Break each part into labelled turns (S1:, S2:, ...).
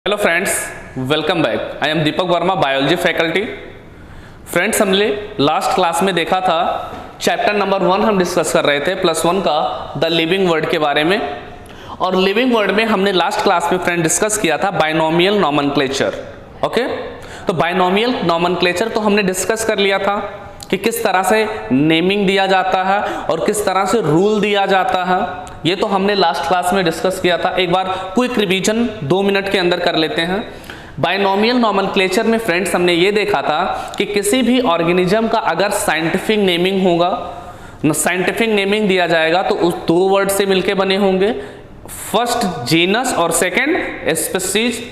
S1: Hello friends, welcome back. I am Deepak Verma, biology faculty. Friends, हमने last class में देखा था चैप्टर नंबर 1 हम डिस्कस कर रहे थे +1 का द लिविंग वर्ड के बारे में। और लिविंग वर्ड में हमने लास्ट क्लास में फ्रेंड डिस्कस किया था बाइनोमियल नोमेनक्लेचर। ओके, तो बाइनोमियल नोमेनक्लेचर तो हमने डिस्कस कर लिया था कि किस तरह से नेमिंग दिया जाता है और किस तरह से रूल दिया जाता है। ये तो हमने लास्ट क्लास में डिस्कस किया था। एक बार क्विक रिवीजन 2 मिनट के अंदर कर लेते हैं। बाइनोमियल नोमेनक्लेचर में फ्रेंड्स हमने ये देखा था कि किसी भी ऑर्गेनिज्म का अगर साइंटिफिक नेमिंग होगा, साइंटिफिक नेमिंग दिया जाएगा तो उस 2 वर्ड से मिलके बने होंगे। फर्स्ट जीनस और सेकंड स्पीशीज।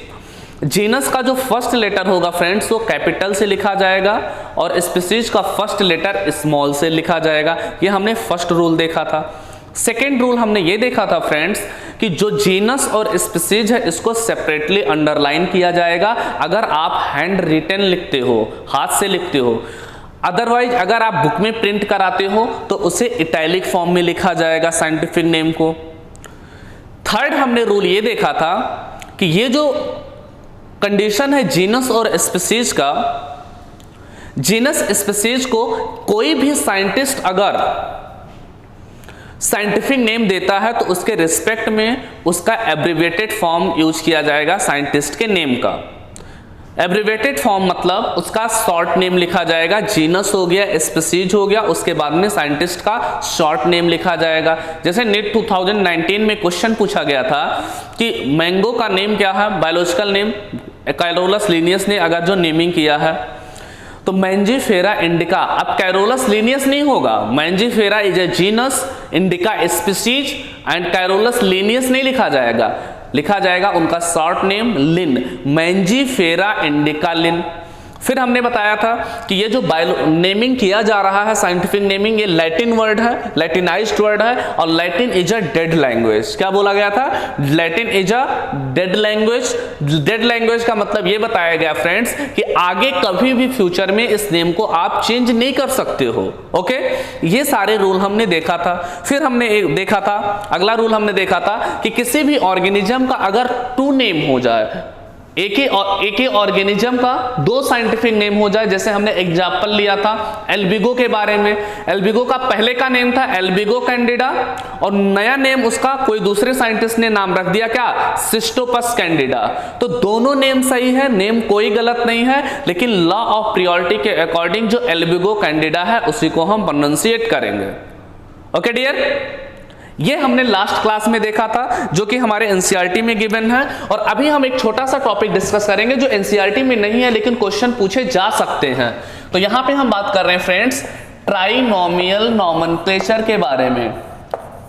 S1: जीनस का जो फर्स्ट लेटर होगा फ्रेंड्स वो कैपिटल से लिखा जाएगा और स्पीशीज का फर्स्ट लेटर स्मॉल से लिखा जाएगा। ये हमने फर्स्ट रूल देखा था। सेकेंड रूल हमने ये देखा था फ्रेंड्स कि जो जीनस और स्पीशीज है इसको सेपरेटली अंडरलाइन किया जाएगा अगर आप हैंड रिटन लिखते हो, हाथ से लिखते हो। अदरवाइज अगर आप बुक में प्रिंट कराते हो तो उसे इटैलिक फॉर्म में लिखा जाएगा साइंटिफिक नेम को। थर्ड हमने रूल ये देखा था कि ये जो कंडीशन है जीनस और स्पीशीज का, जीनस स्पीशीज को कोई भी साइंटिस्ट अगर साइंटिफिक नेम देता है तो उसके रिस्पेक्ट में उसका एब्रिविएटेड फॉर्म यूज किया जाएगा साइंटिस्ट के नेम का। एब्रिविएटेड फॉर्म मतलब उसका शॉर्ट नेम लिखा जाएगा। जीनस हो गया, स्पीशीज हो गया, उसके बाद में साइंटिस्ट का शॉर्ट नेम लिखा जाएगा। जैसे नेट 2019 में क्वेश्चन पूछा गया था कि मैंगो का नेम क्या है, बायोलॉजिकल नेम। कैरोलस लिनियस ने अगर जो नेमिंग किया है तो मैंजीफेरा इंडिका। अब कैरोलस लिनियस नहीं होगा, Mangifera is a genus, indica species and Carolus Linnaeus नहीं लिखा जाएगा, लिखा जाएगा उनका शॉर्ट नेम लिन, मैंजीफेरा इंडिका लिन। फिर हमने बताया था कि ये जो नेमिंग किया जा रहा है साइंटिफिक नेमिंग, ये लैटिन वर्ड है, लैटिनाइज्ड वर्ड है और Latin is a dead language. क्या बोला गया था? Latin is a dead language. Dead language का मतलब ये बताया गया फ्रेंड्स कि आगे कभी भी फ्यूचर में इस नेम को आप चेंज नहीं कर सकते हो। ओके, ये सारे रूल हमने देखा था। फिर हमने देखा था, अगला रूल हमने देखा था कि किसी भी ऑर्गेनिज्म का अगर 2 नेम हो जाए, एक ही ऑर्गेनिज्म का 2 साइंटिफिक नेम हो जाए। जैसे हमने एग्जांपल लिया था एल्बिगो के बारे में। एल्बिगो का पहले का नेम था एल्बिगो कैंडिडा और नया नेम उसका कोई दूसरे साइंटिस्ट ने नाम रख दिया, क्या? Cystopus Candida. तो दोनों नेम सही है, नेम कोई गलत नहीं है, लेकिन लॉ ऑफ प्रायोरिटी के अकॉर्डिंग जो एल्बिगो कैंडिडा है उसी को हम प्रोनाउंसिएट करेंगे। ओके डियर, ये हमने लास्ट क्लास में देखा था जो कि हमारे एनसीईआरटी में गिवन है। और अभी हम एक छोटा सा टॉपिक डिस्कस करेंगे जो एनसीईआरटी में नहीं है लेकिन क्वेश्चन पूछे जा सकते हैं। तो यहां पे हम बात कर रहे हैं फ्रेंड्स ट्राइनोमियल नोमेनक्लेचर के बारे में।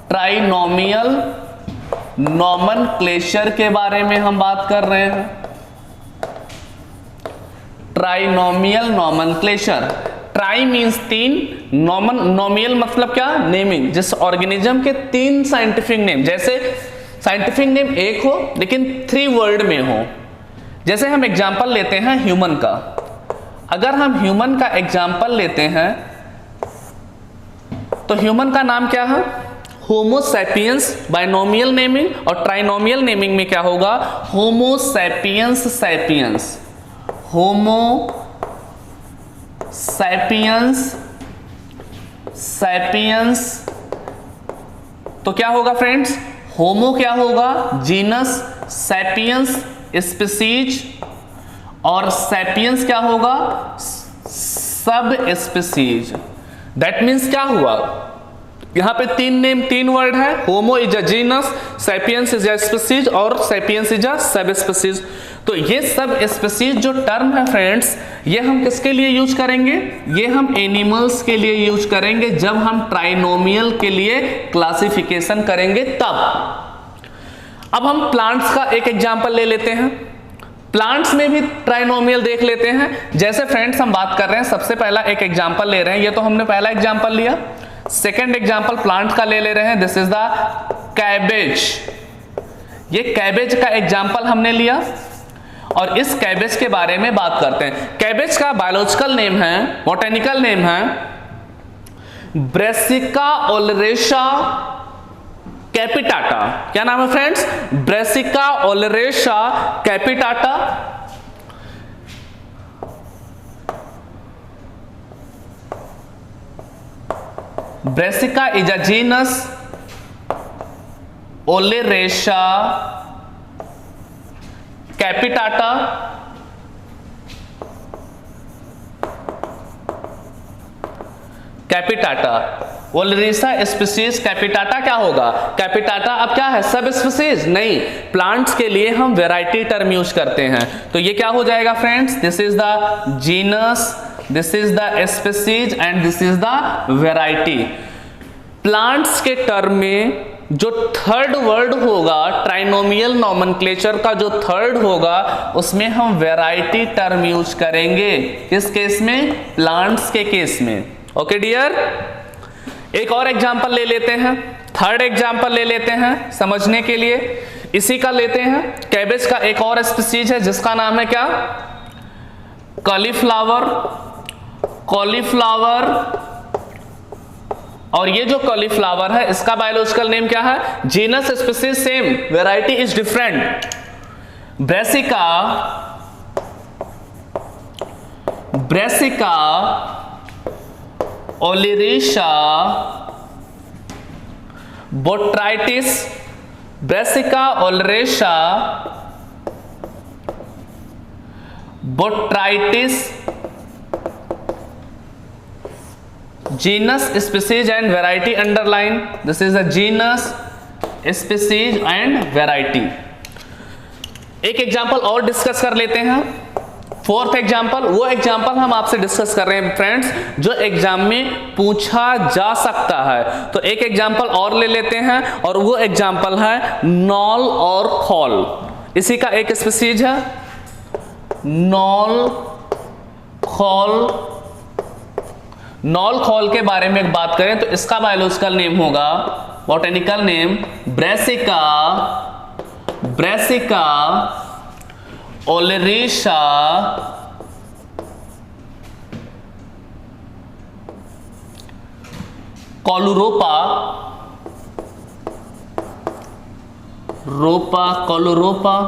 S1: ट्राइनोमियल नोमेनक्लेचर के बारे में हम बात कर रहे हैं। ट्राइनोमियल नोमेनक्लेचर, ट्राई मीन्स 3, नोमियल मतलब क्या? नेमिंग। जिस ऑर्गेनिज्म के 3 साइंटिफिक नेम, जैसे साइंटिफिक नेम एक हो लेकिन 3 वर्ड में हो। जैसे हम एग्जांपल लेते हैं ह्यूमन का। अगर हम ह्यूमन का एग्जांपल लेते हैं तो ह्यूमन का नाम क्या है? Homo sapiens. बाइनोमियल नेमिंग और ट्राइनोमियल नेमिंग में क्या होगा? Homo sapiens sapiens, Homo sapiens sapiens. तो क्या होगा फ्रेंड्स? होमो क्या होगा? जीनस, सैपियंस स्पीशीज और सैपियंस क्या होगा? सब स्पीशीज। दैट मीन्स क्या हुआ? यहां पे 3 नेम 3 वर्ड है। Homo is a genus, sapiens is a species और sapiens is a sub species. तो ये सब स्पीशीज जो टर्म है फ्रेंड्स, ये हम किसके लिए यूज करेंगे? ये हम एनिमल्स के लिए यूज करेंगे जब हम ट्राइनोमियल के लिए क्लासिफिकेशन करेंगे तब। अब हम प्लांट्स का एक एग्जांपल ले लेते हैं। प्लांट्स में भी ट्राइनोमियल देख लेते हैं। जैसे फ्रेंड्स हम बात कर रहे हैं, सबसे पहला एक एग्जांपल ले रहे हैं। ये तो हमने पहला एग्जांपल लिया। सेकेंड एग्जांपल प्लांट का ले रहे हैं। This is the cabbage. ये कैबेज का एग्जांपल हमने लिया और इस कैबेज के बारे में बात करते हैं। कैबेज का बायोलॉजिकल नेम है, बॉटेनिकल नेम है ब्रेसिका ओलरेशा कैपिटाटा, क्या नाम है friends? Brassica oleracea capitata. Brassica is a genus, oleracea capitata. Capitata oleracea species capitata क्या होगा? कैपिटाटा अब क्या है? सब स्पीसीज नहीं, प्लांट्स के लिए हम वैरायटी टर्म यूज करते हैं, तो ये क्या हो जाएगा friends? This is the genus, this is the species and this is the variety. Plants के टर्म में जो थर्ड वर्ड होगा, ट्राइनोमियल नॉमेनक्लेचर का जो थर्ड होगा, उसमें हम वैरायटी टर्म यूज करेंगे। किस केस में? प्लांट्स के केस में। ओके डियर, एक और एग्जांपल ले लेते हैं, थर्ड एग्जांपल ले लेते हैं समझने के लिए। इसी का लेते हैं, कैबेज का एक और स्पीसीज है जिसका नाम है क्या? कॉलीफ्लावर। कॉलीफ्लावर, और ये जो कॉलीफ्लावर है इसका बायोलॉजिकल नेम क्या है? Genus species same, variety is different. Brassica, brassica oleracea botrytis, brassica oleracea botrytis, genus species and variety underline, this is a genus species and variety. एक एग्जांपल और discuss कर लेते हैं, फोर्थ एग्जांपल। वो example हम आपसे डिस्कस कर रहे हैं फ्रेंड्स जो एग्जाम में पूछा जा सकता है, तो एक एग्जांपल और ले लेते हैं, और वो एग्जांपल है नॉल और खॉल। इसी का एक स्पीसीज है नॉल खॉल। नॉल खॉल के बारे में बात करें तो इसका बायोलॉजिकल नेम होगा, botanical name brassica, brassica oleracea caulorapa, rapa caulorapa,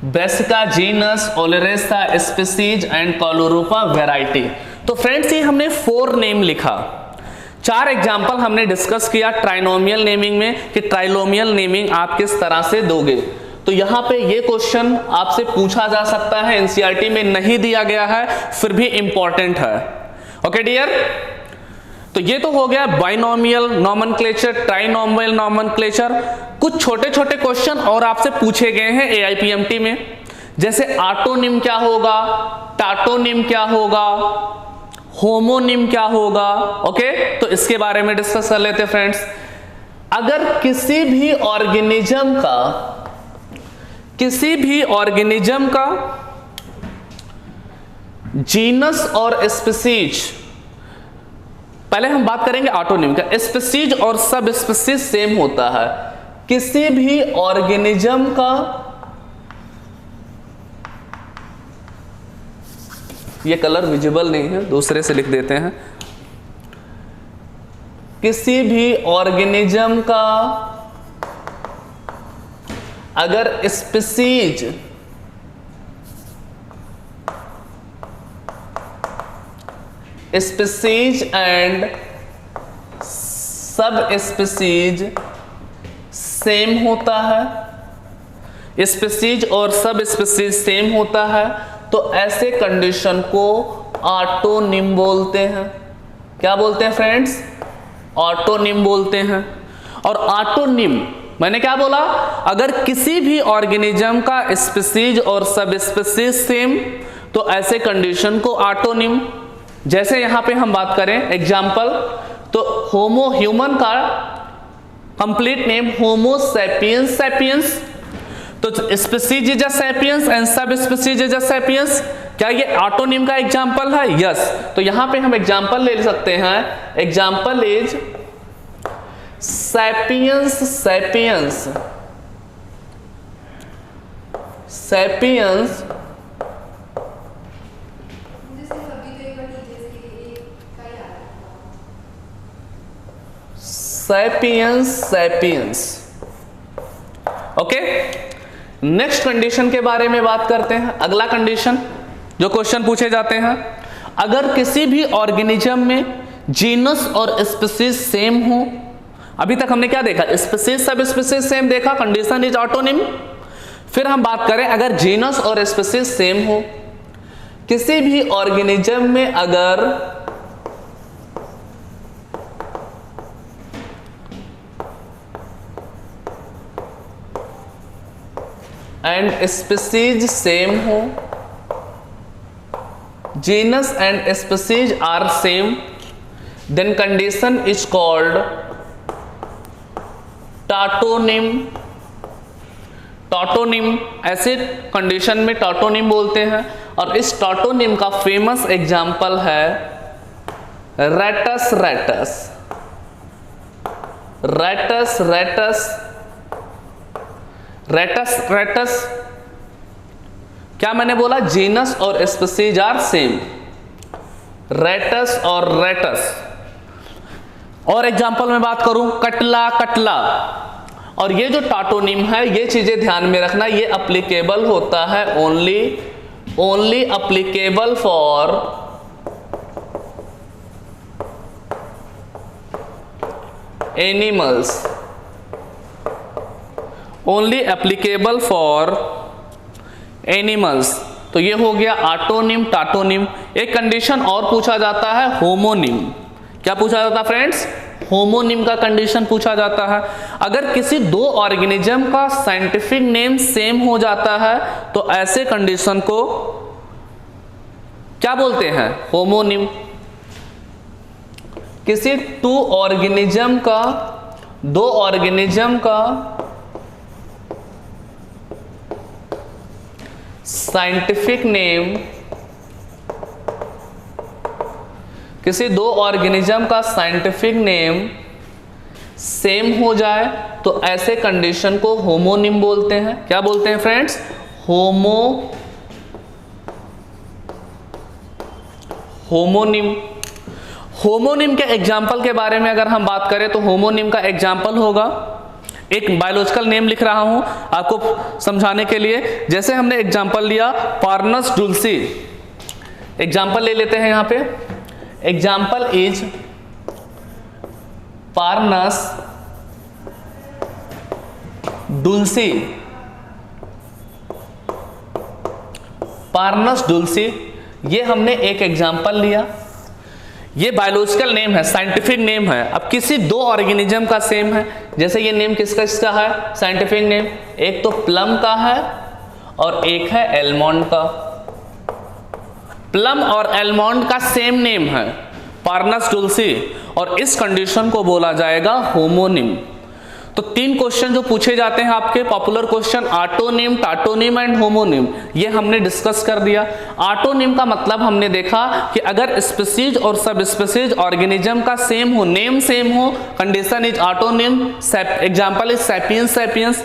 S1: brassica genus, oleracea species and caulorapa variety. तो फ्रेंड्स ये हमने 4 नेम लिखा, 4 एग्जाम्पल हमने डिस्कस किया ट्राइनोमियल नेमिंग में कि ट्राइलोमियल नेमिंग आप किस तरह से दोगे। तो यहां पे ये क्वेश्चन आपसे पूछा जा सकता है, एनसीईआरटी में नहीं दिया गया है फिर भी इंपॉर्टेंट है। ओके डियर, तो ये तो हो गया बाइनोमियल नॉमेनक्लेचर, ट्राइनोमियल नॉमेनक्लेचर। कुछ छोटे छोटे क्वेश्चन और आपसे पूछे गए हैं एआईपीएमटी में, जैसे ऑटोनिम क्या होगा, टाटोनिम क्या होगा, होमोनिम क्या होगा। ओके, तो इसके बारे में डिस्कस कर लेते हैं फ्रेंड्स। अगर किसी भी ऑर्गेनिज्म का जीनस और स्पीसीज, पहले हम बात करेंगे ऑटोनिम का, स्पीसीज और सब स्पीसीज सेम होता है। किसी भी ऑर्गेनिज्म का, ये कलर विजिबल नहीं है, दूसरे से लिख देते हैं, किसी भी ऑर्गेनिज्म का अगर species and sub species same होता है, स्पीसीज और सब स्पीसीज सेम होता है, तो ऐसे कंडीशन को ऑटोनिम बोलते हैं। क्या बोलते हैं फ्रेंड्स? ऑटोनिम बोलते हैं। और ऑटोनिम मैंने क्या बोला? अगर किसी भी ऑर्गेनिज्म का स्पीसीज और सब स्पीसीज सेम, तो ऐसे कंडीशन को ऑटोनिम। जैसे यहां पे हम बात करें एग्जाम्पल, तो होमो ह्यूमन का complete name Homo sapiens sapiens, तो species is a sapiens and sub species is a sapiens. क्या ये ऑटोनिम का एग्जाम्पल है? यस। तो यहां पे हम एग्जाम्पल ले सकते हैं, example is sapiens sapiens sapiens sapiens. Okay, next condition के बारे में बात करते हैं। अगला कंडीशन जो क्वेश्चन पूछे जाते हैं, अगर किसी भी ऑर्गेनिज्म में जीनस और स्पीसीज सेम हो, अभी तक हमने क्या देखा, स्पीसीज सब स्पीसीज सेम देखा, कंडीशन इज ऑटोनिम। फिर हम बात करें अगर जीनस और स्पीसीज सेम हो, किसी भी ऑर्गेनिज्म में अगर एंड स्पीसीज सेम हो, genus and species are same, then condition is called tautonym. Tautonym, ऐसे कंडीशन में टॉटोनिम बोलते हैं। और इस टॉटोनिम का फेमस एग्जाम्पल है rattus rattus rattus rattus rattus rattus. क्या मैंने बोला, जीनस और स्पीसीज आर सेम, रेटस और रेटस। और एग्जाम्पल में बात करूं, कटला कटला। और ये जो टॉटोनिम है, ये चीजें ध्यान में रखना, ये अप्लीकेबल होता है only applicable for animals, only applicable for animals. तो ये हो गया ऑटोनिम टाटोनिम। एक कंडीशन और पूछा जाता है होमोनिम। क्या पूछा जाता है फ्रेंड्स, होमोनिम का कंडीशन पूछा जाता है। अगर किसी दो ऑर्गेनिज्म का साइंटिफिक नेम सेम हो जाता है तो ऐसे कंडीशन को क्या बोलते हैं, होमोनिम। किसी दो ऑर्गेनिज्म का साइंटिफिक नेम, किसी दो ऑर्गेनिज्म का साइंटिफिक नेम सेम हो जाए तो ऐसे कंडीशन को होमोनिम बोलते हैं। क्या बोलते हैं फ्रेंड्स, होमोनिम। होमोनिम के एग्जाम्पल के बारे में अगर हम बात करें तो होमोनिम का एग्जाम्पल होगा, एक बायोलॉजिकल नेम लिख रहा हूं आपको समझाने के लिए। जैसे हमने एग्जाम्पल लिया पार्नस डुल्सी, एग्जाम्पल ले लेते हैं यहां पे। Example is Parnas dulcis, prunus डुल्सी, ये हमने एक एग्जाम्पल लिया। ये बायोलॉजिकल नेम है, साइंटिफिक नेम है। अब किसी दो ऑर्गेनिज्म का सेम है, जैसे ये नेम किसका किसका है साइंटिफिक नेम, एक तो प्लम का है और एक है एलमंड का। प्लम और एलमंड का सेम नेम है पार्नस डुल्सी, और इस कंडीशन को बोला जाएगा होमोनिम। तो तीन क्वेश्चन जो पूछे जाते हैं आपके popular question, autonym, tautonym and homonym, ये हमने डिस्कस कर दिया। ऑटोनिम का मतलब हमने देखा कि अगर स्पीसीज और सब स्पीसीज ऑर्गेनिज्म का सेम हो, नेम सेम हो, condition is autonym. Example is sapiens sapiens.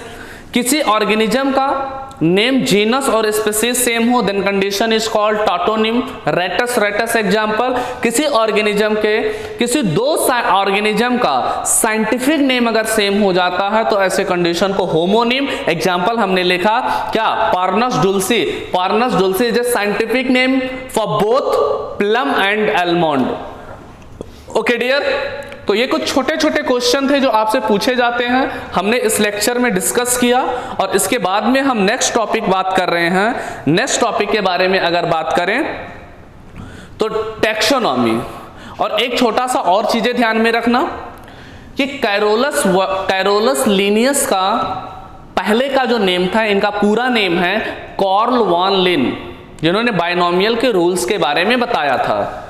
S1: किसी ऑर्गेनिज्म का नेम जीनस और स्पीसीज सेम हो, then condition is called tautonym. Rattus rattus example, किसी ऑर्गेनिज्म के, किसी दो ऑर्गेनिज्म का साइंटिफिक नेम अगर सेम हो जाता है तो ऐसे कंडीशन को होमोनिम। एग्जांपल हमने लिखा क्या, prunus dulcis. Prunus dulcis is a scientific name for both plum and almond. Okay dear, तो ये कुछ छोटे छोटे क्वेश्चन थे जो आपसे पूछे जाते हैं, हमने इस लेक्चर में डिस्कस किया। और इसके बाद में हम नेक्स्ट टॉपिक बात कर रहे हैं। नेक्स्ट टॉपिक के बारे में अगर बात करें तो टैक्सोनॉमी। और एक छोटा सा और चीजें ध्यान में रखना कि कैरोलस लिनियस का पहले का जो नेम था, इनका पूरा नेम है कार्ल वॉन लिन, जिन्होंने बाइनोमियल के रूल्स के बारे में बताया था।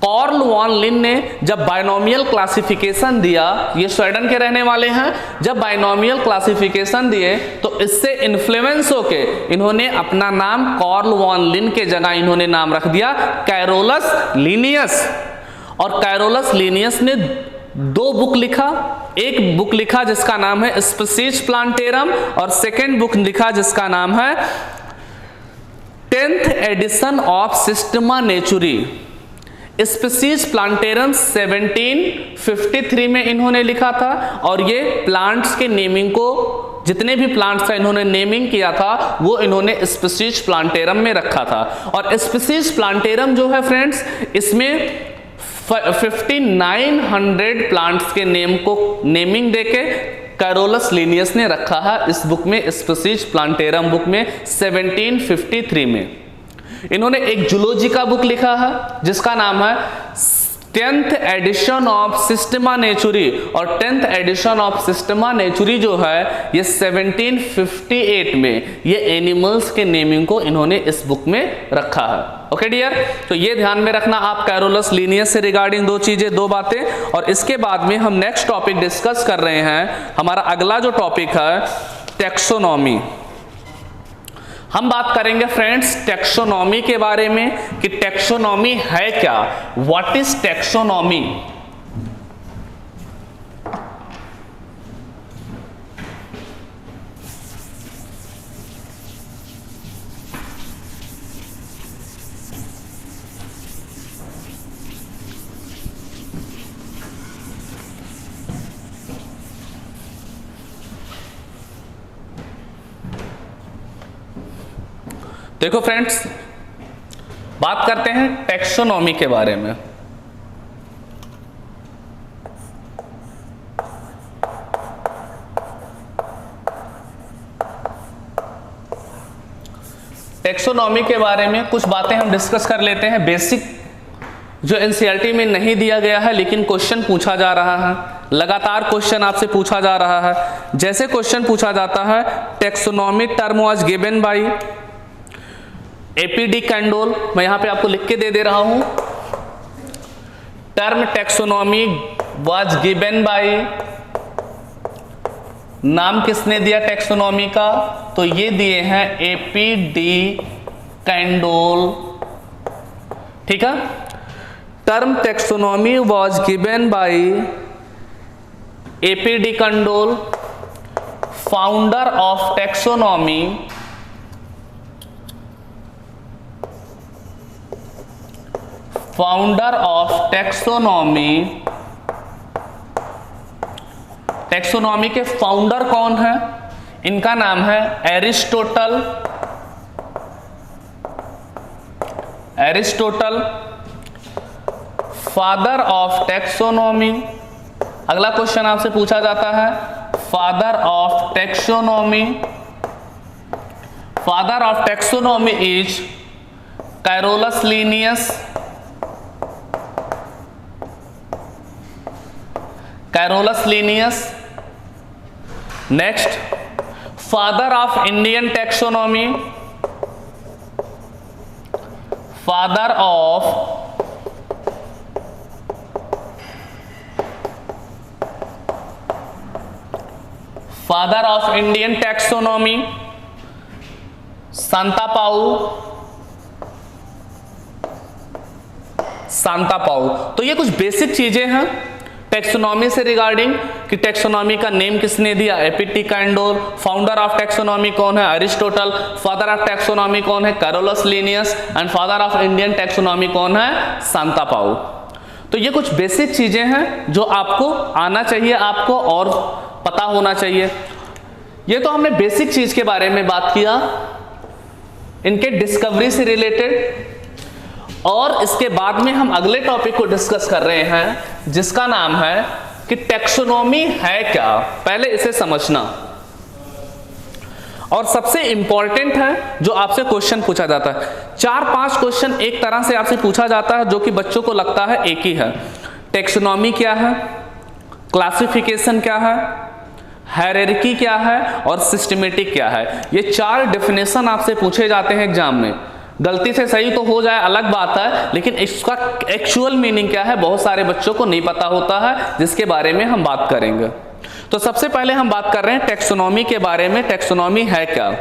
S1: कार्ल वॉन लिन ने जब बाइनोमियल क्लासिफिकेशन दिया, ये स्वीडन के रहने वाले हैं, जब बाइनोमियल क्लासिफिकेशन दिए तो इससे इन्फ्लुएंस होके इन्होंने अपना नाम कार्ल वॉन लिन के जगह इन्होंने नाम रख दिया कैरोलस लिनियस। और कैरोलस लिनियस ने दो बुक लिखा, एक बुक लिखा जिसका नाम है स्पीसीज प्लांटेरम, और सेकेंड बुक लिखा जिसका नाम है 10th edition of Systema Naturae. Species Plantarum 1753 में इन्होंने लिखा था, और ये प्लांट्स के नेमिंग को, जितने भी प्लांट्स का इन्होंने नेमिंग किया था वो इन्होंने स्पीसीज प्लांटेरम में रखा था। और स्पीसीज प्लांटेरम जो है फ्रेंड्स, इसमें 5900 प्लांट्स के नेम को नेमिंग देके कैरोलस लिनियस ने रखा है इस बुक में, स्पीसीज प्लांटेरम बुक में 1753 में। इन्होंने एक जूलॉजी का बुक लिखा है जिसका नाम है 10th एडिशन ऑफ सिस्टमा नेचुरी, और 10th एडिशन ऑफ सिस्टमा नेचुरी जो है ये 1758 में ये एनिमल्स के नेमिंग को इन्होंने इस बुक में रखा है। ओके डियर, तो ये ध्यान में रखना आप कैरोलस लिनियस से रिगार्डिंग दो चीजें, दो बातें। और इसके बाद में हम नेक्स्ट टॉपिक डिस्कस कर रहे हैं। हमारा अगला जो टॉपिक है टैक्सोनॉमी। हम बात करेंगे फ्रेंड्स टैक्सोनॉमी के बारे में कि टैक्सोनॉमी है क्या, व्हाट इज टैक्सोनॉमी। देखो फ्रेंड्स, बात करते हैं टैक्सोनॉमी के बारे में। टैक्सोनॉमी के बारे में कुछ बातें हम डिस्कस कर लेते हैं, बेसिक जो एनसीईआरटी में नहीं दिया गया है लेकिन क्वेश्चन पूछा जा रहा है, लगातार क्वेश्चन आपसे पूछा जा रहा है। जैसे क्वेश्चन पूछा जाता है, taxonomy term was given by APD Candolle, मैं यहां पे आपको लिख के दे रहा हूं, term taxonomy was given bye, नाम किसने दिया टैक्सोनॉमी का, तो ये दिए हैं एपीडी कैंडोल। ठीक है, term taxonomy was given by APD Candolle, founder of taxonomy, founder of taxonomy. Taxonomy के फाउंडर कौन है, इनका नाम है Aristotle. Aristotle father of taxonomy. अगला क्वेश्चन आपसे पूछा जाता है, father of taxonomy. Father of taxonomy is Carolus Linnaeus. Carolus Linnaeus. Next, father of Indian taxonomy. Father of Indian taxonomy, Santapau. Santapau. तो ये कुछ बेसिक चीजें हैं टैक्सोनॉमी से रिगार्डिंग कि टैक्सोनॉमी का नेम किसने दिया, APD Candolle. Founder of taxonomy कौन है, अरिस्टोटल। फादर ऑफ टैक्सोनॉमी कौन है, Carolus Linnaeus. And father of Indian taxonomy कौन है, सांतापाउ। तो ये कुछ बेसिक चीजें हैं जो आपको आना चाहिए, आपको और पता होना चाहिए। ये तो हमने बेसिक चीज के बारे में बात किया, इनके डिस्कवरी से रिलेटेड। और इसके बाद में हम अगले टॉपिक को डिस्कस कर रहे हैं जिसका नाम है कि टैक्सोनॉमी है क्या, पहले इसे समझना। और सबसे इंपॉर्टेंट है जो आपसे क्वेश्चन पूछा जाता है, 4-5 क्वेश्चन एक तरह से आपसे पूछा जाता है जो कि बच्चों को लगता है एक ही है। टैक्सोनॉमी क्या है, क्लासिफिकेशन क्या है, हायरार्की क्या है और सिस्टमेटिक क्या है। ये 4 डेफिनेशन आपसे पूछे जाते हैं एग्जाम में। गलती से सही तो हो जाए अलग बात है, लेकिन इसका एक्चुअल मीनिंग क्या है बहुत सारे बच्चों को नहीं पता होता है, जिसके बारे में हम बात करेंगे। तो सबसे पहले हम बात कर रहे हैं टैक्सोनॉमी के बारे में, टैक्सोनॉमी है क्या।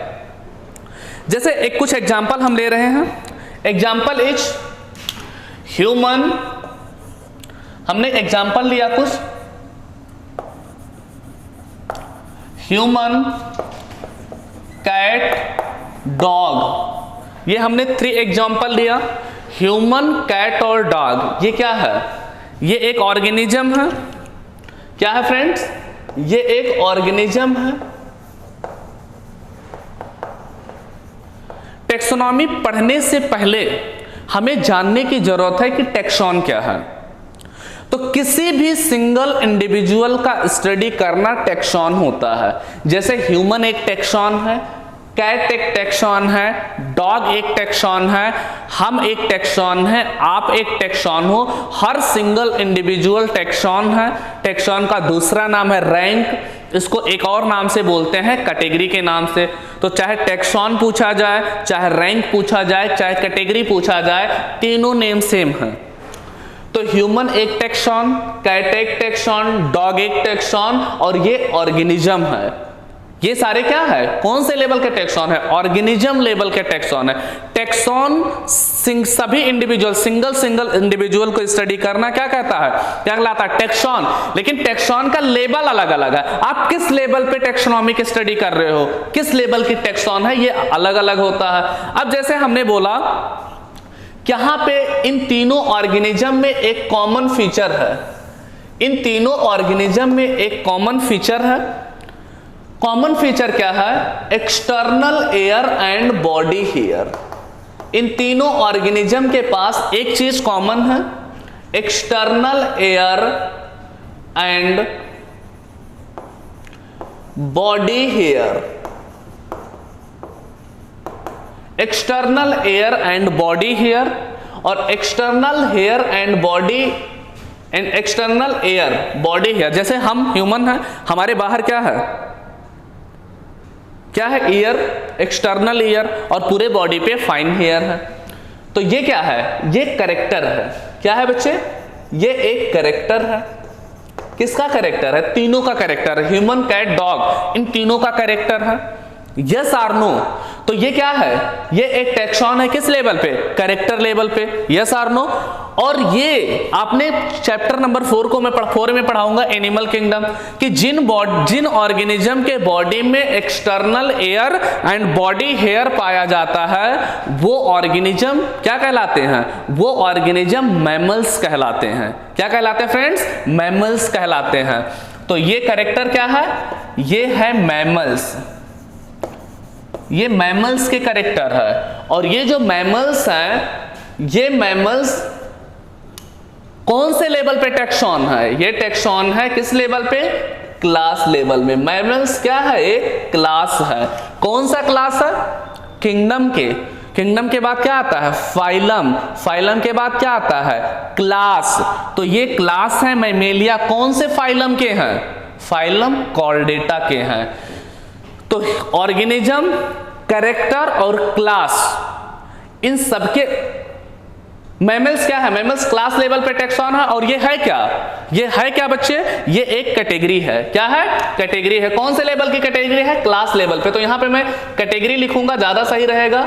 S1: जैसे एक कुछ एग्जाम्पल हम ले रहे हैं। Example is human. हमने एग्जाम्पल लिया कुछ, ह्यूमन, कैट, डॉग। ये हमने 3 एग्जाम्पल लिया, ह्यूमन, कैट और डॉग, ये क्या है? ये एक ऑर्गेनिज्म है। क्या है फ्रेंड्स? ये एक ऑर्गेनिज्म है। टेक्सोनॉमी पढ़ने से पहले हमें जानने की जरूरत है कि टेक्सॉन क्या है। तो किसी भी सिंगल इंडिविजुअल का स्टडी करना टेक्सॉन होता है। जैसे ह्यूमन एक टेक्सॉन है, कैट एक टेक्सॉन है, डॉग एक टेक्सॉन है, हम एक टेक्सॉन है, आप एक टेक्सॉन हो। हर सिंगल इंडिविजुअल टेक्सॉन है। टेक्सॉन का दूसरा नाम है रैंक, इसको एक और नाम से बोलते हैं कैटेगरी के नाम से। तो चाहे टेक्सॉन पूछा जाए, चाहे रैंक पूछा जाए, चाहे कैटेगरी पूछा जाए, तीनों नेम सेम है। तो ह्यूमन एक टेक्सॉन, कैट एक टेक्सॉन, डॉग एक टेक्सॉन और ये ऑर्गेनिज्म है। ये सारे क्या है? कौन से लेवल के टेक्सॉन है? ऑर्गेनिज्म लेवल के टेक्सॉन है। टेक्सॉन सभी इंडिविजुअल, सिंगल इंडिविजुअल को स्टडी करना क्या कहता है? क्या कहलाता है? टेक्सॉन। लेकिन टेक्सॉन का लेवल अलग अलग है। आप किस लेवल पे टेक्सोनॉमी की स्टडी कर रहे हो, किस लेवल की टेक्सॉन है, ये अलग अलग होता है। अब जैसे हमने बोला यहां पे इन तीनों ऑर्गेनिज्म में एक कॉमन फीचर है। इन तीनों ऑर्गेनिज्म में एक कॉमन फीचर है। कॉमन फीचर क्या है? External air and body hair. इन तीनों ऑर्गेनिज्म के पास एक चीज कॉमन है, external air and body hair. External air and body hair और external hair and body and external air body hair. जैसे हम ह्यूमन हैं, हमारे बाहर क्या है? क्या है? ईयर, एक्सटर्नल ईयर और पूरे बॉडी पे फाइन हेयर है। तो ये क्या है? ये करेक्टर है। क्या है बच्चे? ये एक करेक्टर है। किसका करेक्टर है? तीनों का करेक्टर है। ह्यूमन, कैट, डॉग, इन तीनों का करेक्टर है। यस और नो? तो ये क्या है? ये एक टेक्सॉन है। किस लेवल पे? करेक्टर लेवल पे। यस और नो? और ये आपने चैप्टर नंबर 4 में पढ़ाऊंगा एनिमल किंगडम, कि जिन ऑर्गेनिज्म के बॉडी में external air and body hair पाया जाता है, वो ऑर्गेनिज्म क्या कहलाते हैं? वो ऑर्गेनिज्म मैमल्स कहलाते हैं। क्या कहलाते हैं फ्रेंड्स? मैमल्स कहलाते हैं। तो ये करेक्टर क्या है? ये है मैमल्स। ये मैमल्स के करेक्टर है। और ये जो मैमल्स हैं, ये मैमल्स कौन से लेवल पे टेक्सॉन है? ये टेक्सॉन है किस लेवल पे? क्लास लेवल में। मैमल्स क्या है? एक क्लास है। कौन सा क्लास है? किंगडम के। किंगडम के बाद क्या आता है? फाइलम। फाइलम के बाद क्या आता है? क्लास। तो ये क्लास है मैमेलिया। कौन से फाइलम के हैं? फाइलम कॉर्डेटा के हैं। तो ऑर्गेनिज्म, कैरेक्टर और क्लास, इन सबके मैमल्स क्या है? मैमल्स क्लास लेवल पे टेक्सॉन है। और ये है क्या? ये है क्या बच्चे? ये एक कैटेगरी है। क्या है? कैटेगरी है। कौन से लेवल की कैटेगरी है? क्लास लेवल पे। तो यहां पे मैं कैटेगरी लिखूंगा, ज्यादा सही रहेगा।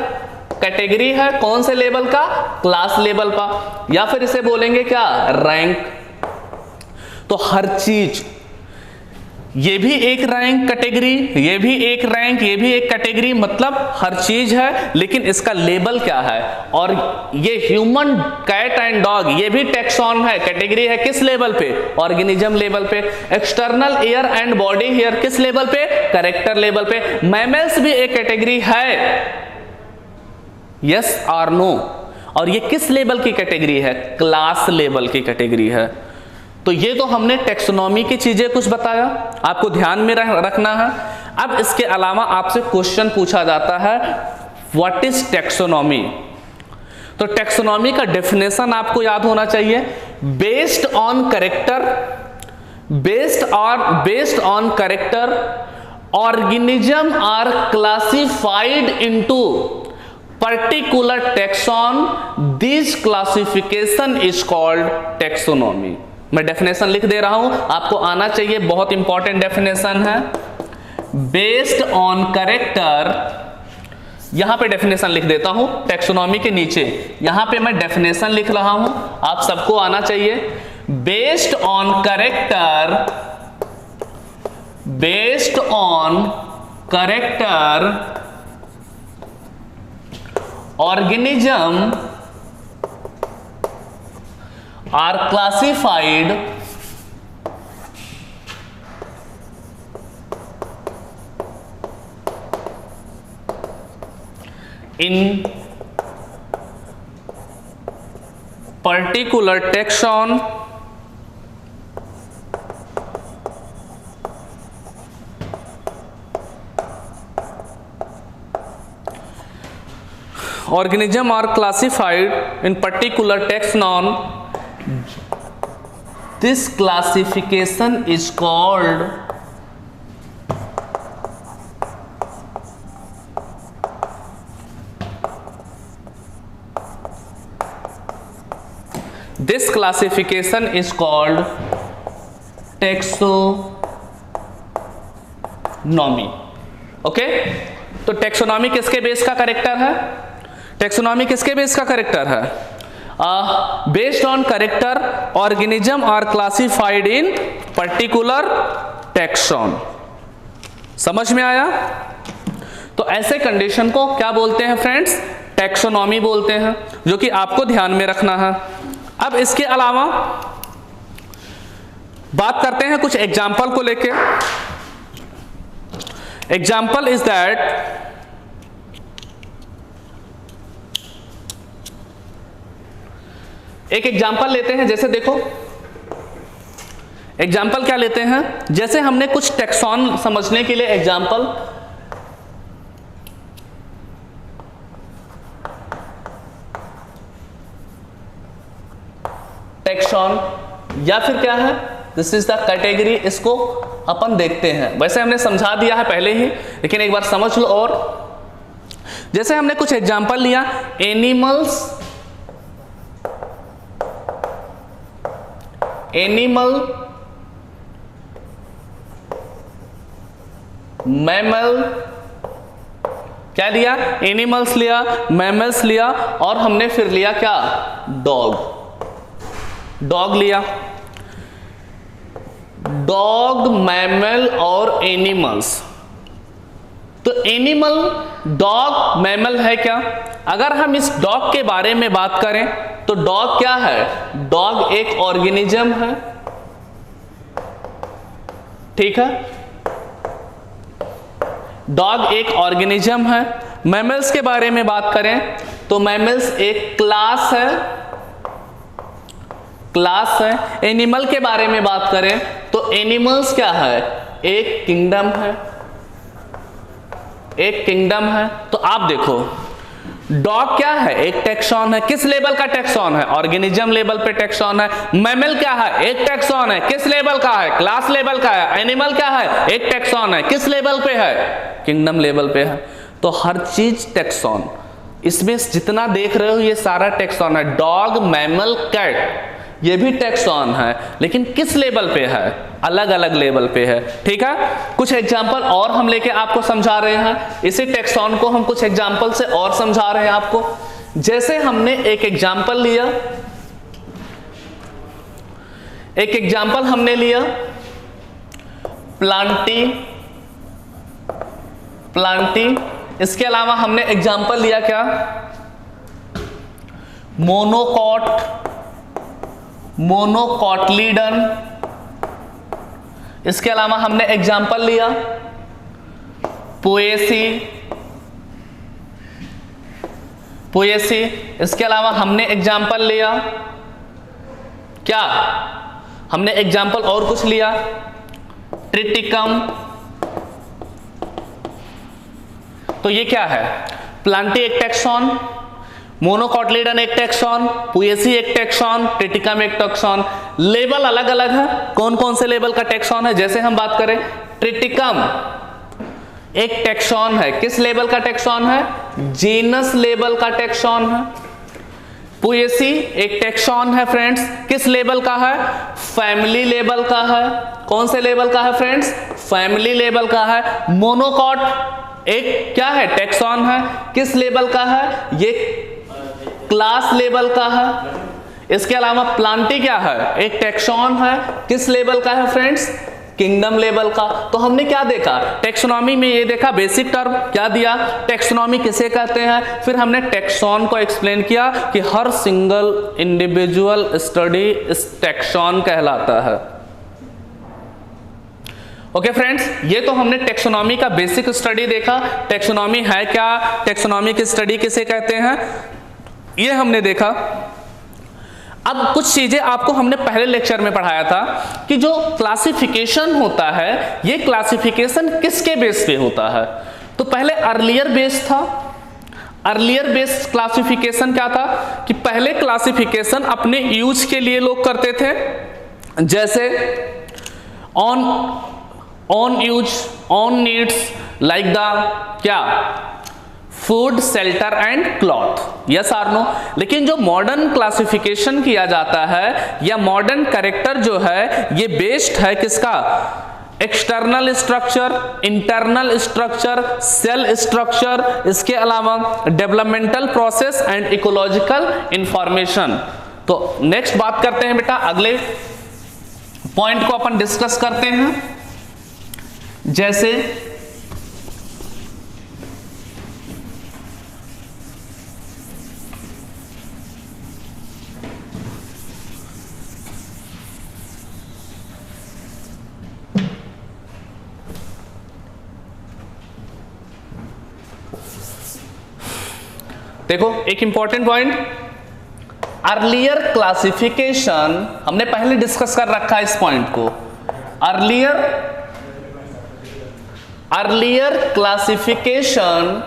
S1: कैटेगरी है कौन से लेवल का? क्लास लेवल का। या फिर इसे बोलेंगे क्या? रैंक। तो हर चीज, ये भी एक रैंक कैटेगरी, ये भी एक रैंक, ये भी एक कैटेगरी, मतलब हर चीज है, लेकिन इसका लेवल क्या है? और ये ह्यूमन, कैट एंड डॉग, ये भी टेक्सॉन है, कैटेगरी है किस लेवल पे? ऑर्गेनिज्म लेवल पे। External air and body hair किस लेवल पे? कैरेक्टर लेवल पे। मैमल्स भी एक कैटेगरी है। यस और नो? और ये किस लेवल की कैटेगरी है? क्लास लेवल की कैटेगरी है। तो ये तो हमने टेक्सोनॉमी की चीजें कुछ बताया, आपको ध्यान में रखना है। अब इसके अलावा आपसे क्वेश्चन पूछा जाता है, व्हाट इज टेक्सोनॉमी? तो टेक्सोनॉमी का डेफिनेशन आपको याद होना चाहिए। Based on character, based on character, organism are classified into particular taxon, this classification is called taxonomy। मैं डेफिनेशन लिख दे रहा हूं, आपको आना चाहिए, बहुत इंपॉर्टेंट डेफिनेशन है। बेस्ड ऑन कैरेक्टर, यहां पे डेफिनेशन लिख देता हूं टैक्सोनॉमी के नीचे, यहां पे मैं डेफिनेशन लिख रहा हूं, आप सबको आना चाहिए। Based on character, based on character, organism are classified in particular taxon organism are classified in particular taxon. This classification is called taxonomy. Okay, तो टैक्सोनॉमी किसके बेस का करेक्टर है? टैक्सोनॉमी किसके बेस का करेक्टर है? Based on character organism are classified in particular taxon. समझ में आया? तो ऐसे कंडीशन को क्या बोलते हैं फ्रेंड्स? टैक्सोनॉमी बोलते हैं, जो कि आपको ध्यान में रखना है. अब इसके अलावा बात करते हैं कुछ एग्जाम्पल को लेके. एग्जाम्पल इज दैट एक एग्जाम्पल लेते हैं. जैसे देखो, एग्जाम्पल क्या लेते हैं? जैसे हमने कुछ टैक्सॉन समझने के लिए एग्जाम्पल टैक्सॉन या फिर क्या है, दिस इज द कैटेगरी, इसको अपन देखते हैं. वैसे हमने समझा दिया है पहले ही, लेकिन एक बार समझ लो. और जैसे हमने कुछ एग्जाम्पल लिया, एनिमल्स, एनिमल, मैमल, क्या लिया? एनिमल्स लिया, मैमल्स लिया, और हमने फिर लिया क्या? डॉग. डॉग लिया. डॉग, मैमल और एनिमल्स. तो एनिमल, डॉग, मैमल है क्या? अगर हम इस डॉग के बारे में बात करें तो डॉग क्या है? डॉग एक ऑर्गेनिज्म है. ठीक है, डॉग एक ऑर्गेनिज्म है. मैमल्स के बारे में बात करें तो मैमल्स एक क्लास है, क्लास है. एनिमल के बारे में बात करें तो एनिमल्स क्या है? एक किंगडम है, एक किंगडम है. तो आप देखो, डॉग क्या है? एक टैक्सॉन है. किस लेवल का टैक्सॉन है? ऑर्गेनिज्म लेवल पे टैक्सॉन है. मैमल क्या है? एक टैक्सॉन है. किस लेवल का है? क्लास लेवल का है. एनिमल क्या है? एक टैक्सॉन है. किस लेवल पे है? किंगडम लेवल पे है. तो हर चीज टैक्सॉन. इसमें जितना देख रहे हो ये सारा टैक्सॉन है. डॉग, मैमल, कैट, ये भी टैक्सॉन है, लेकिन किस लेवल पे है? अलग अलग लेवल पे है. ठीक है, कुछ एग्जांपल और हम लेके आपको समझा रहे हैं. इसी टैक्सॉन को हम कुछ एग्जांपल से और समझा रहे हैं आपको. जैसे हमने एक एग्जांपल लिया, एक एग्जांपल हमने लिया प्लांटी, प्लांटी. इसके अलावा हमने एग्जांपल लिया क्या? मोनोकॉट, मोनोकॉटलीडन. इसके अलावा हमने एग्जांपल लिया पोएसी, पोएसी. इसके अलावा हमने एग्जांपल लिया क्या? हमने एग्जांपल और कुछ लिया, ट्रिटिकम. तो ये क्या है? प्लांटी एक टैक्सॉन, मोनोकॉटलीडन एक टैक्सॉन, पोएसी एक टैक्सॉन, ट्रिटिकम एक टैक्सॉन. लेवल अलग अलग है. कौन कौन से लेवल का टैक्सॉन है? जैसे हम बात करें, ट्रिटिकम एक टैक्सॉन है. किस लेवल का टैक्सॉन है? जीनस लेवल का टैक्सॉन है. पोएसी एक टैक्सॉन है फ्रेंड्स. किस लेवल का है? फैमिली लेवल का है. कौन से लेवल का है फ्रेंड्स? फैमिली लेवल का है. मोनोकॉट एक क्या है? टैक्सॉन है. किस लेवल का है? ये क्लास लेवल का है. इसके अलावा प्लांटी क्या है? एक टैक्सॉन है. किस लेवल का है फ्रेंड्स? किंगडम लेवल का। तो हमने क्या देखा टेक्सोनॉमी में, ये देखा बेसिक टर्म क्या दिया, टेक्सोनॉमी किसे कहते हैं, फिर हमने टेक्सॉन को एक्सप्लेन किया कि हर सिंगल इंडिविजुअल स्टडी इस टेक्सॉन कहलाता है। ओके फ्रेंड्स, ये तो हमने टेक्सोनॉमी का बेसिक स्टडी देखा, टेक्सोनॉमी है क्या, टेक्सोनॉमी की स्टडी किसे कहते हैं, ये हमने देखा। अब कुछ चीजें आपको हमने पहले लेक्चर में पढ़ाया था कि जो क्लासिफिकेशन होता है ये क्लासिफिकेशन किसके बेस पे होता है। तो पहले अर्लियर बेस था, अर्लियर बेस क्लासिफिकेशन क्या था कि पहले क्लासिफिकेशन अपने यूज के लिए लोग करते थे, जैसे on use, on needs, like the क्या food, shelter and cloth, yes or no. लेकिन जो मॉडर्न क्लासिफिकेशन किया जाता है या मॉडर्न कैरेक्टर जो है ये बेस्ड है किसका, external structure, internal structure, cell structure, इसके अलावा developmental process and ecological information. तो नेक्स्ट बात करते हैं बेटा, अगले पॉइंट को अपन डिस्कस करते हैं, जैसे देखो एक इंपॉर्टेंट पॉइंट, अर्लियर क्लासिफिकेशन हमने पहले डिस्कस कर रखा है इस पॉइंट को। Earlier classification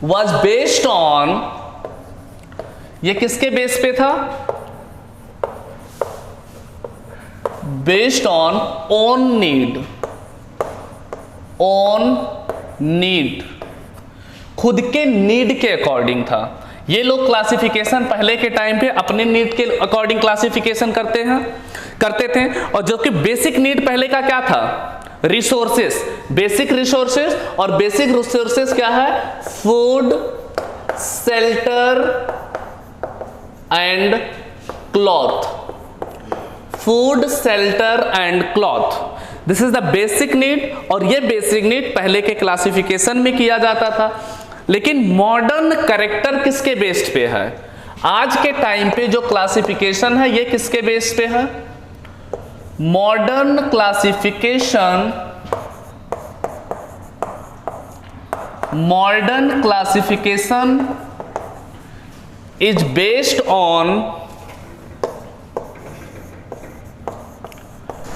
S1: was based on, ये किसके बेस पे था, based on own need, on need, खुद के नीड के अकॉर्डिंग था। ये लोग क्लासिफिकेशन पहले के टाइम पे अपने नीड के अकॉर्डिंग क्लासिफिकेशन करते थे। और जो कि बेसिक नीड पहले का क्या था, रिसोर्सेस, बेसिक रिसोर्सेस, और बेसिक रिसोर्सेस क्या है, food, shelter and cloth, food, shelter and cloth, this is the basic need. और ये बेसिक नीड पहले के क्लासिफिकेशन में किया जाता था। लेकिन मॉडर्न कैरेक्टर किसके बेस्ड पे है, आज के टाइम पे जो क्लासिफिकेशन है ये किसके बेस पे है, modern classification, modern classification is based on,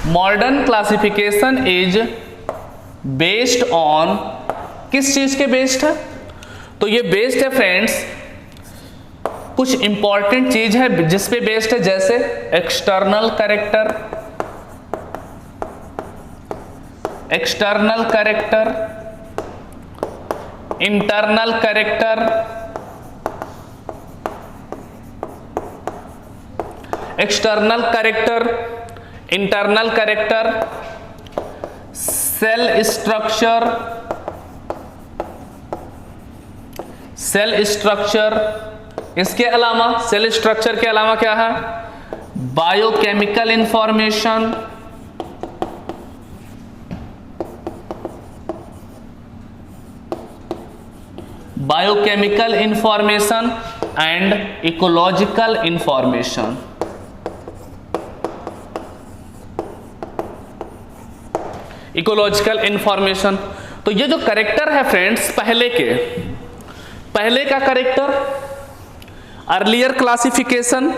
S1: modern classification is based on, किस चीज के बेस्ड है, तो ये बेस्ड है फ्रेंड्स, कुछ इंपॉर्टेंट चीज है जिस पे बेस्ड है, जैसे external character, external character, internal character, external character, internal character, cell structure, cell structure, इसके अलावा सेल स्ट्रक्चर के अलावा क्या है, biochemical information, biochemical information and ecological information. Ecological information, तो ये जो कैरेक्टर है फ्रेंड्स पहले का कैरेक्टर, अर्लियर क्लासिफिकेशन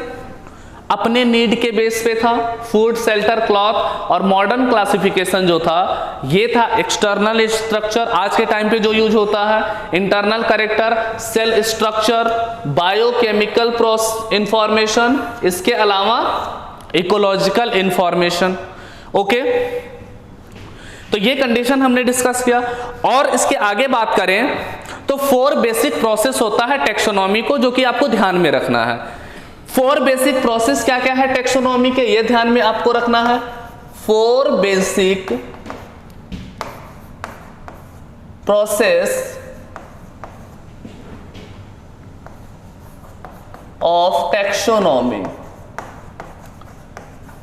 S1: अपने नीड के बेस पे था, फूड, शेल्टर, क्लॉथ, और मॉडर्न क्लासिफिकेशन जो था ये था एक्सटर्नल स्ट्रक्चर, आज के टाइम पे जो यूज होता है, internal character, cell structure, biochemical information, इसके अलावा इकोलॉजिकल इंफॉर्मेशन। ओके, तो ये कंडीशन हमने डिस्कस किया। और इसके आगे बात करें तो 4 बेसिक प्रोसेस होता है टेक्सोनॉमी को, जो कि आपको ध्यान में रखना है। 4 बेसिक प्रोसेस क्या क्या है टेक्सोनॉमी के, ये ध्यान में आपको रखना है। 4 बेसिक प्रोसेस ऑफ टैक्सोनॉमी,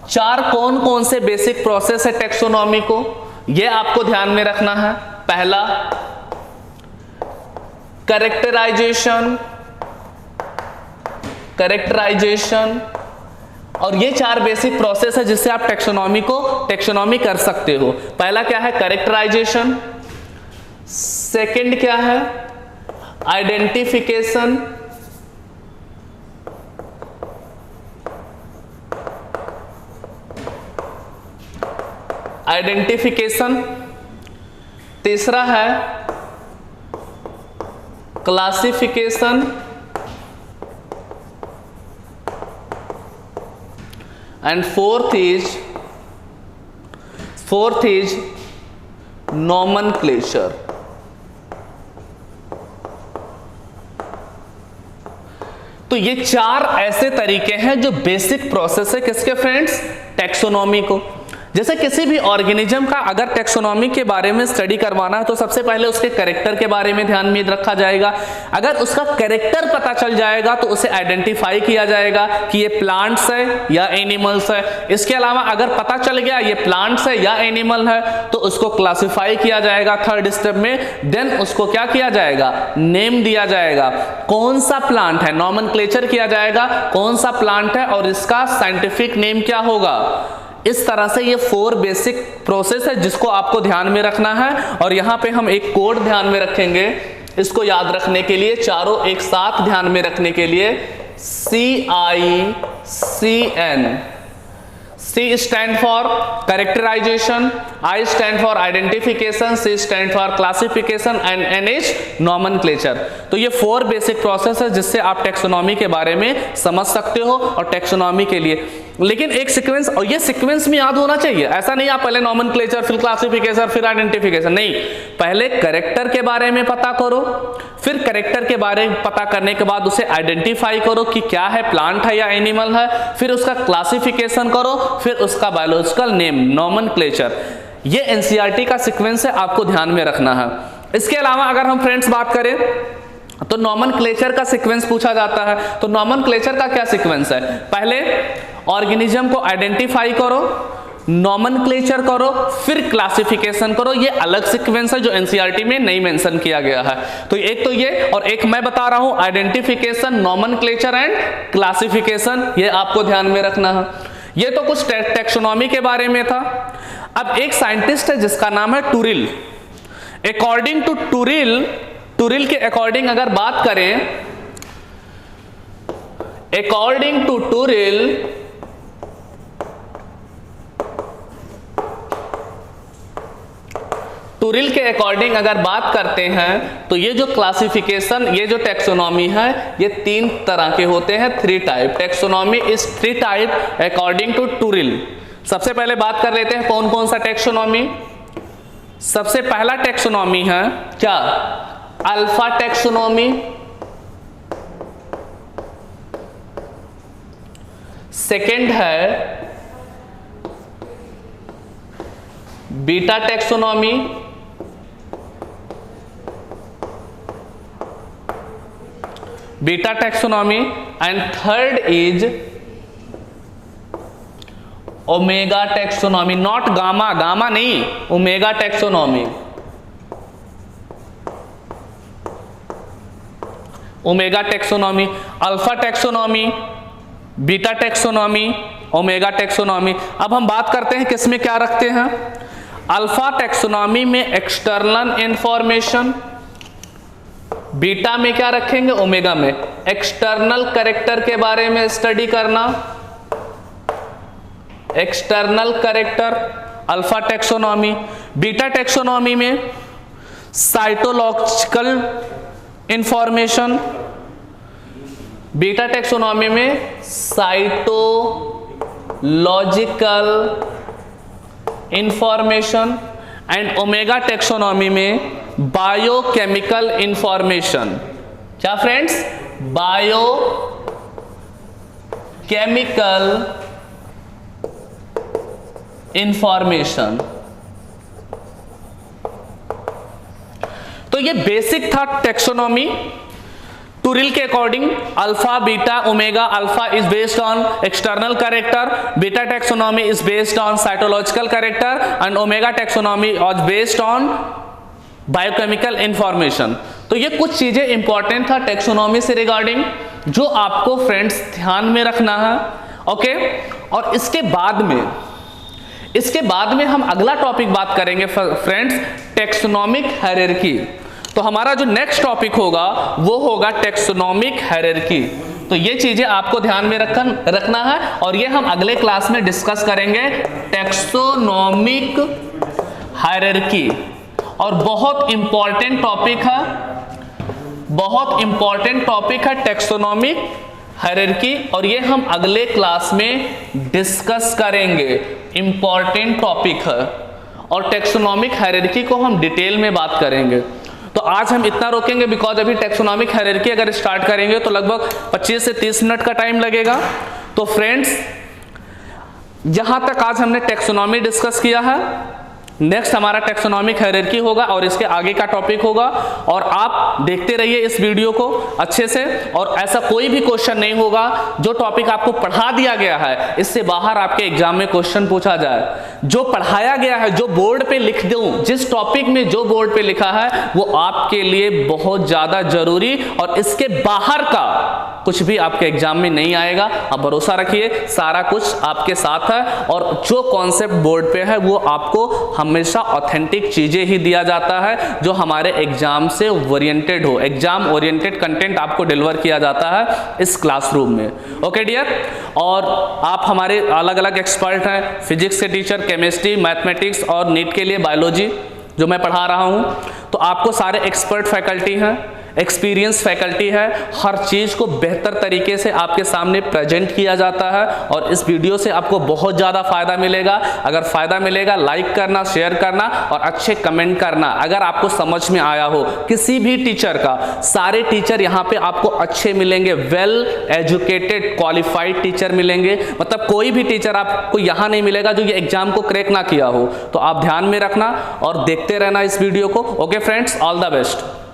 S1: चार कौन कौन से बेसिक प्रोसेस है टेक्सोनॉमी को, यह आपको ध्यान में रखना है। पहला कैरेक्टराइजेशन, और ये चार बेसिक प्रोसेस है जिससे आप टेक्सोनॉमी कर सकते हो। पहला क्या है, कैरेक्टराइजेशन। सेकंड क्या है, आइडेंटिफिकेशन। तीसरा है classification, and fourth is nomenclature. तो ये चार ऐसे तरीके हैं जो बेसिक प्रोसेस है किसके फ्रेंड्स, टेक्सोनॉमी को। जैसे किसी भी ऑर्गेनिज्म का अगर टेक्सोनॉमी के बारे में स्टडी करवाना है तो सबसे पहले उसके कैरेक्टर के बारे में ध्यान में रखा जाएगा। अगर उसका कैरेक्टर पता चल जाएगा तो उसे आइडेंटिफाई किया जाएगा कि ये प्लांट्स है या एनिमल्स है। इसके अलावा अगर पता चल गया ये प्लांट्स है या एनिमल है तो उसको क्लासिफाई किया जाएगा थर्ड स्टेप में। देन उसको क्या किया जाएगा, नेम दिया जाएगा, कौन सा प्लांट है, नोमेनक्लेचर किया जाएगा कौन सा प्लांट है और इसका साइंटिफिक नेम क्या होगा। इस तरह से ये 4 बेसिक प्रोसेस है जिसको आपको ध्यान में रखना है। और यहां पे हम एक कोड ध्यान में रखेंगे, इसको याद रखने के लिए, चारों एक साथ ध्यान में रखने के लिए, CICN। C stand for characterization, I stand for identification, C stand for classification and N is nomenclature. तो ये 4 बेसिक प्रोसेस है जिससे आप टेक्सोनॉमी के बारे में समझ सकते हो। और टेक्सोनॉमी के लिए लेकिन एक सीक्वेंस, और ये सीक्वेंस में याद होना चाहिए। ऐसा नहीं आप पहले नोमेनक्लेचर फिर क्लासिफिकेशन फिर आइडेंटिफिकेशन, नहीं, पहले कैरेक्टर के बारे में पता करो, फिर कैरेक्टर के बारे में पता करने के बाद उसे आइडेंटिफाई करो कि क्या है, प्लांट है या एनिमल है, फिर उसका क्लासिफिकेशन करो, फिर उसका बायोलॉजिकल नेम, नोमेनक्लेचर। ये एनसीईआरटी का सीक्वेंस है, आपको ध्यान में रखना है। इसके अलावा अगर हम फ्रेंड्स बात करें तो नोमेनक्लेचर का सीक्वेंस पूछा जाता है। तो नोमेनक्लेचर का क्या सीक्वेंस है, पहले ऑर्गेनिज्म को आइडेंटिफाई करो, नोमेनक्लेचर करो, फिर क्लासिफिकेशन करो। ये अलग सीक्वेंस है जो एनसीईआरटी में नहीं मेंशन किया गया है। तो एक तो ये, और एक मैं बता रहा हूं आइडेंटिफिकेशन, नोमेनक्लेचर एंड क्लासिफिकेशन, ये आपको ध्यान में रखना है। ये तो कुछ टेक्सोनॉमी के बारे में था। अब एक साइंटिस्ट है जिसका नाम है टूरिल। अकॉर्डिंग टू टूरिल के अकॉर्डिंग अगर बात करें, अकॉर्डिंग टू टूरिल के अकॉर्डिंग अगर बात करते हैं तो ये जो क्लासिफिकेशन, ये जो टेक्सोनॉमी है, ये 3 तरह के होते हैं, 3 type. Taxonomy is 3 type according to Turrill. सबसे पहले बात कर लेते हैं कौन कौन सा टेक्सोनॉमी। सबसे पहला टेक्सोनॉमी है क्या, अल्फा टेक्सोनॉमी। सेकंड है beta taxonomy. And third is omega taxonomy, not gamma, gamma नहीं, omega taxonomy. Omega taxonomy, alpha taxonomy, beta taxonomy, omega taxonomy. अब हम बात करते हैं किसमें क्या रखते हैं। अल्फा टेक्सोनॉमी में एक्सटर्नल इंफॉर्मेशन, बीटा में क्या रखेंगे, ओमेगा में एक्सटर्नल कैरेक्टर के बारे में स्टडी करना, external character alpha taxonomy. Beta taxonomy में साइटोलॉजिकल इंफॉर्मेशन, बीटा टेक्सोनॉमी में cytological information, and omega taxonomy में बायोकेमिकल इंफॉर्मेशन। क्या फ्रेंड्स, बायोकेमिकल इंफॉर्मेशन। तो ये बेसिक था टेक्सोनॉमी। टूरिल के according alpha beta omega alpha is based on external character, beta taxonomy is based on cytological character and omega taxonomy is based on biochemical information. तो ये कुछ चीजें important था taxonomy से रिगार्डिंग जो आपको फ्रेंड्स ध्यान में रखना है। ओके, और इसके बाद में हम अगला टॉपिक बात करेंगे फ्रेंड्स, टैक्सोनॉमिक हायरार्की। तो हमारा जो नेक्स्ट टॉपिक होगा वो होगा टैक्सोनॉमिक हायरार्की। तो ये चीजें आपको ध्यान में रखना है और ये हम अगले क्लास में डिस्कस करेंगे, टैक्सोनॉमिक हायरार्की। और बहुत इंपॉर्टेंट टॉपिक है टैक्सोनॉमिक हायरार्की और ये हम अगले क्लास में डिस्कस करेंगे, इंपॉर्टेंट टॉपिक है और टैक्सोनॉमिक हायरार्की को हम डिटेल में बात करेंगे। तो आज हम इतना रोकेंगे बिकॉज अभी टैक्सोनॉमिक हायरार्की अगर स्टार्ट करेंगे तो लगभग 25 से 30 मिनट का टाइम लगेगा। तो फ्रेंड्स यहां तक आज हमने टैक्सोनॉमी डिस्कस किया है। नेक्स्ट हमारा टैक्सोनॉमिक हायरार्की होगा और इसके आगे का टॉपिक होगा और आप देखते रहिए इस वीडियो को अच्छे से। और ऐसा कोई भी क्वेश्चन नहीं होगा जो टॉपिक आपको पढ़ा दिया गया है इससे बाहर आपके एग्जाम में क्वेश्चन पूछा जाए। जो पढ़ाया गया है, जो बोर्ड पे लिख दूं, जिस टॉपिक में जो बोर्ड पे लिखा है वो आपके लिए बहुत ज्यादा जरूरी और इसके बाहर का कुछ भी आपके एग्जाम में नहीं आएगा। आप भरोसा रखिए, सारा कुछ आपके साथ है और जो कॉन्सेप्ट बोर्ड पे है वो आपको हमेशा ऑथेंटिक चीजें ही दिया जाता है जो हमारे एग्जाम से ओरिएंटेड हो। एग्जाम ओरिएंटेड कंटेंट आपको डिलीवर किया जाता है इस क्लासरूम में। ओके डियर, और आप हमारे अलग अलग एक्सपर्ट हैं, फिजिक्स के टीचर, केमिस्ट्री, मैथमेटिक्स और नीट के लिए बायोलॉजी जो मैं पढ़ा रहा हूं। तो आपको सारे एक्सपर्ट फैकल्टी हैं, एक्सपीरियंस फैकल्टी है, हर चीज को बेहतर तरीके से आपके सामने प्रेजेंट किया जाता है और इस वीडियो से आपको बहुत ज्यादा फायदा मिलेगा। अगर फायदा मिलेगा लाइक करना, शेयर करना और अच्छे कमेंट करना। अगर आपको समझ में आया हो किसी भी टीचर का, सारे टीचर यहाँ पे आपको अच्छे मिलेंगे, वेल एजुकेटेड क्वालिफाइड टीचर मिलेंगे। मतलब कोई भी टीचर आपको यहाँ नहीं मिलेगा जो ये एग्जाम को क्रैक ना किया हो। तो आप ध्यान में रखना और देखते रहना इस वीडियो को। Okay friends, all the best.